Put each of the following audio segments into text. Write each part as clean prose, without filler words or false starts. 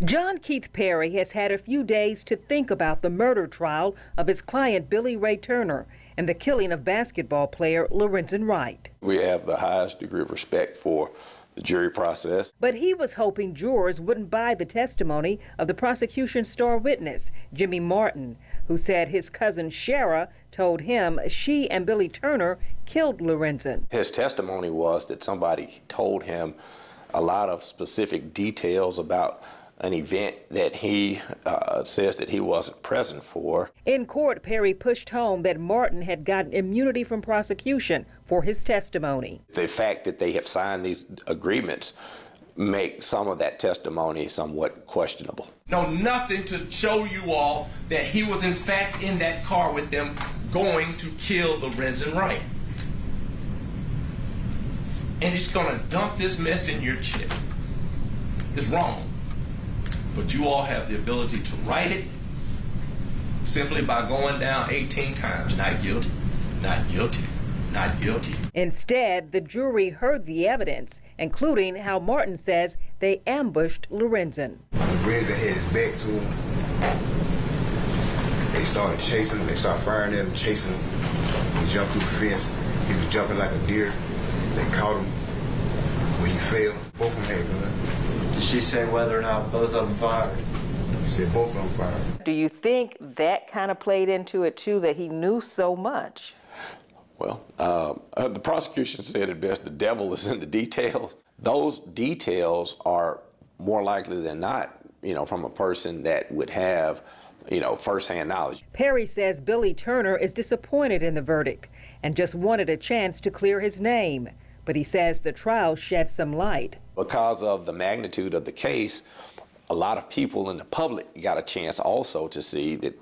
John Keith Perry has had a few days to think about the murder trial of his client Billy Ray Turner and the killing of basketball player Lorenzen Wright. We have the highest degree of respect for the jury process. But he was hoping jurors wouldn't buy the testimony of the prosecution's star witness, Jimmy Martin, who said his cousin Shara told him she and Billy Turner killed Lorenzen. His testimony was that somebody told him a lot of specific details about an event that he says that he wasn't present for. In court, Perry pushed home that Martin had gotten immunity from prosecution for his testimony. The fact that they have signed these agreements make some of that testimony somewhat questionable. No, nothing to show you all that he was in fact in that car with them going to kill Lorenzen Wright. And he's gonna dump this mess in your chip. It's wrong. But you all have the ability to right it simply by going down 18 times. Not guilty, not guilty, not guilty. Instead, the jury heard the evidence, including how Martin says they ambushed Lorenzen. Lorenzen had his back to him. They started chasing him. They started firing at him, chasing him. He jumped through the fence. He was jumping like a deer. They caught him when he fell. Both of them had guns. Did she say whether or not both of them fired? She said both of them fired. Do you think that kind of played into it, too, that he knew so much? Well, the prosecution said it best, the devil is in the details. Those details are more likely than not, from a person that would have, firsthand knowledge. Perry says Billy Turner is disappointed in the verdict and just wanted a chance to clear his name. But he says the trial shed some light. Because of the magnitude of the case, a lot of people in the public got a chance also to see that,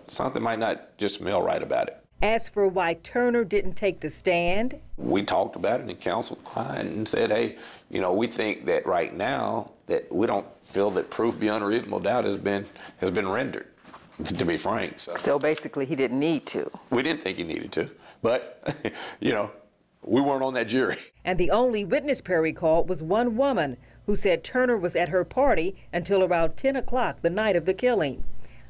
something might not just smell right about it. As for why Turner didn't take the stand, we talked about it and counseled the client and said, hey, we think that right now that we don't feel that proof beyond a reasonable doubt has been rendered, to be frank. So basically he didn't need to. We didn't think he needed to, but, we weren't on that jury. And the only witness Perry called was one woman who said Turner was at her party until around 10 o'clock the night of the killing.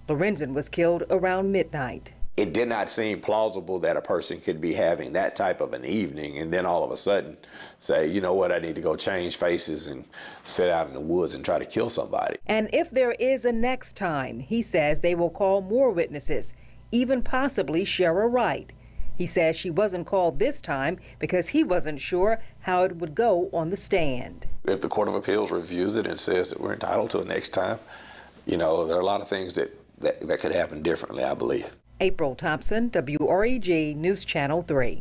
Lorenzen was killed around midnight. It did not seem plausible that a person could be having that type of an evening and then all of a sudden say, you know what, I need to go change faces and sit out in the woods and try to kill somebody. And if there is a next time, he says they will call more witnesses, even possibly Shara Wright. He says she wasn't called this time because he wasn't sure how it would go on the stand. If the Court of Appeals reviews it and says that we're entitled to a next time, there are a lot of things that could happen differently, I believe. April Thompson, WREG News Channel 3.